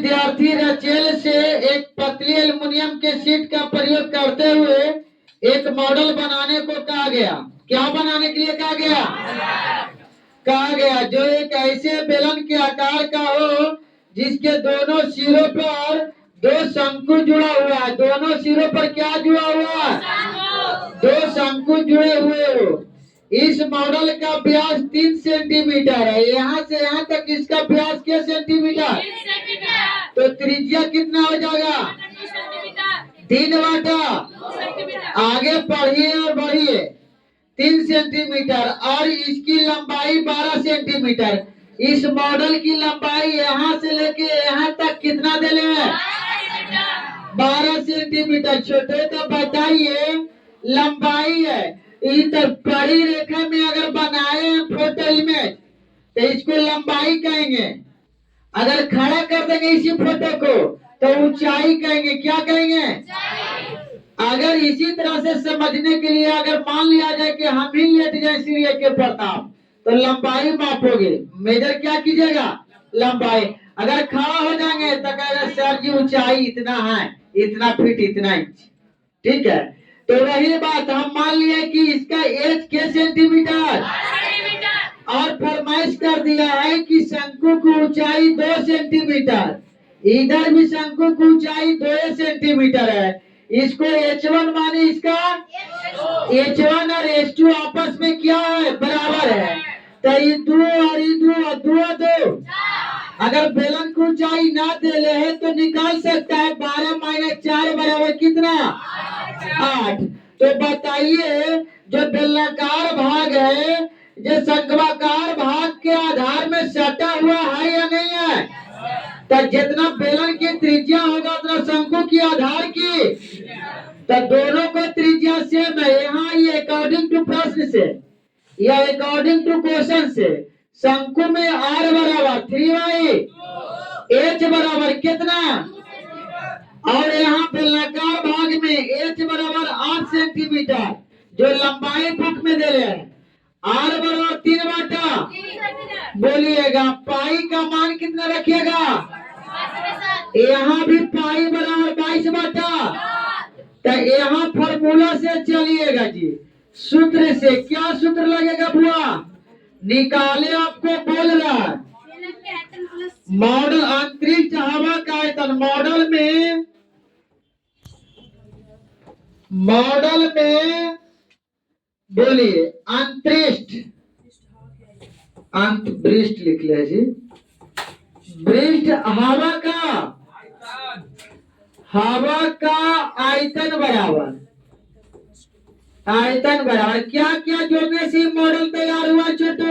विद्यार्थी रचेल से एक पतली एल्युमिनियम के शीट का प्रयोग करते हुए एक मॉडल बनाने को कहा गया। क्या बनाने के लिए कहा गया? जो एक ऐसे बेलन के आकार का हो जिसके दोनों सिरों पर दो शंकु जुड़ा हुआ है। दोनों सिरों पर क्या जुड़ा हुआ है? दो शंकु जुड़े हुए हो। इस मॉडल का व्यास 3 सेंटीमीटर है। यहाँ से यहाँ तक इसका व्यास क्या सेंटीमीटर? तो त्रिज्या कितना हो जाएगा? 3 वाटा। आगे पढ़िए और बढ़िए। 3 सेंटीमीटर और इसकी लंबाई 12 सेंटीमीटर। इस मॉडल की लंबाई यहाँ से लेके यहाँ तक कितना देले है? 12 सेंटीमीटर। छोटे तो बताइए लंबाई है। इधर बड़ी रेखा में अगर बनाए फोटो इमेज तो इसको लंबाई कहेंगे। अगर खड़ा कर देंगे इसी फोटो को तो ऊंचाई कहेंगे। क्या कहेंगे? अगर इसी तरह से समझने के लिए अगर मान लिया जाए कि हम ही लेट जाए सीढ़ी के प्रताप तो लंबाई मापोगे। मेजर क्या कीजिएगा? लंबाई। अगर खड़ा हो जाएंगे तो कहेगा सर जी ऊंचाई इतना है, इतना फीट, इतना इंच। ठीक है, तो वही बात हम मान लिया कि इसका एज के सेंटीमीटर और फरमाइश कर दिया है कि शंकु की ऊंचाई 2 सेंटीमीटर। इधर भी शंकु की ऊंचाई 2 सेंटीमीटर है। इसको H1 माने इसका H1 और H2 आपस में क्या है? बराबर है। तो ये 2 और ये 2 अगर बेलन की ऊंचाई ना दे है तो निकाल सकता है 12 - 4 बराबर कितना? 8। तो बताइए जो बेलनाकार भाग है जो शंक्वाकार भाग के आधार में सटा हुआ है या नहीं है? तो जितना बेलन की त्रिज्या होगा उतना शंकु की आधार की, तो दोनों को त्रिज्या सेम है। यहाँ ये अकॉर्डिंग टू प्रश्न से या अकॉर्डिंग टू क्वेश्चन से शंकु में R बराबर 3y, H बराबर कितना? और यहाँ बेलनाकार भाग में H बराबर 8 सेंटीमीटर जो लंबाई फुट में दे रहे हैं। R बराबर 3 वाटा। बोलिएगा पाई का मान कितना रखिएगा? यहाँ भी पाई बराबर 22 वाटा। तो यहाँ फॉर्मूला से चलिएगा जी। सूत्र से क्या सूत्र लगेगा बुआ? निकाले आपको बोल रहा है। मॉडल अंतरिक्ष हवा का आयतन। मॉडल में बोलिए अंतरिक्ष लिख ले जी। पृष्ठ हवा का आयतन बराबर क्या क्या जोड़ने से मॉडल तैयार हुआ? छोटो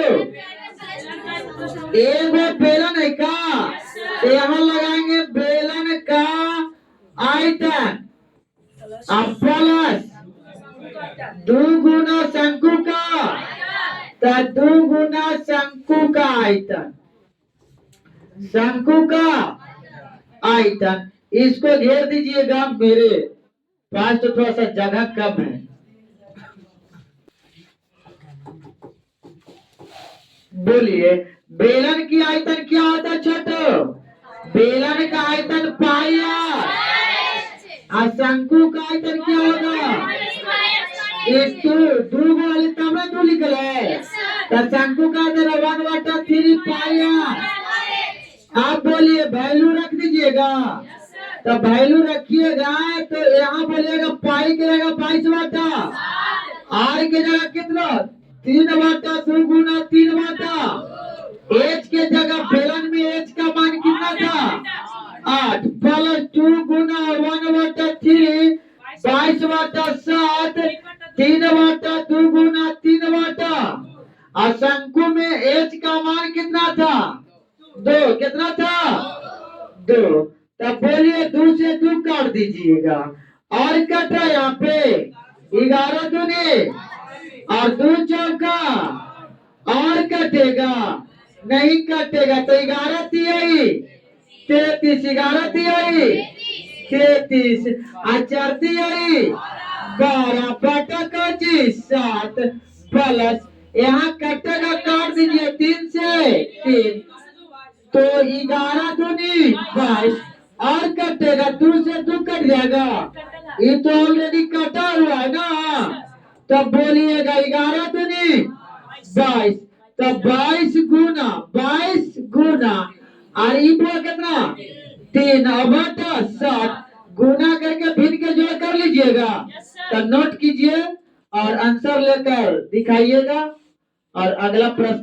एक बेलन है का, यहाँ लगाएंगे बेलन का आयतन प्लस 2 गुना शंकु का, तो 2 गुना शंकु का आयतन। शंकु का आयतन इसको घेर दीजिएगा। मेरे पास तो थोड़ा सा जगह कम है। बोलिए बेलन की आयतन क्या होता है? छोटो बेलन का आयतन पाई और शंकु का आयतन क्या होगा? दो वाले तब ना 2 लिखल है। तो शंकु का आयतन 1/3 पाई। आप बोलिए वैल्यू रख दीजिएगा। तो वैल्यू रखिएगा तो यहाँ बोलिएगा पाई के जगह 22 वाटा, आर के जगह कितना? 3 वाटा। 2 गुना 3 वाटा। एच के जगह बेलन में एच का मान कितना था? 8 प्लस 2 गुना 1/3 22 वाटा 7 3 वाटा 2 गुना 3 वाटा। और शंकु में एच का मान कितना था? 2। कितना था? 2। तब बोलिए 2 से 2 काट दीजिएगा और कटा यहाँ पे 11 दूनी और 2 चौका और कटेगा नहीं? कटेगा तो 11 तिहाई 33, 11 तिहाई 33 और 4 तिहाई 12 बटा 7 प्लस यहाँ कटेगा काट दीजिए 3 से 3 तो 11 दूनी 22 और कटेगा, 2 से 2 कट जाएगा, ये तो ऑलरेडी कटा हुआ है ना। तब बोलिएगा 11 दूनी 22, तब 22 गुना और ये हुआ कितना 3 बटा 7 गुना करके भिन्न के जोड़ कर लीजिएगा। तो नोट कीजिए और आंसर लेकर दिखाइएगा। और अगला प्रश्न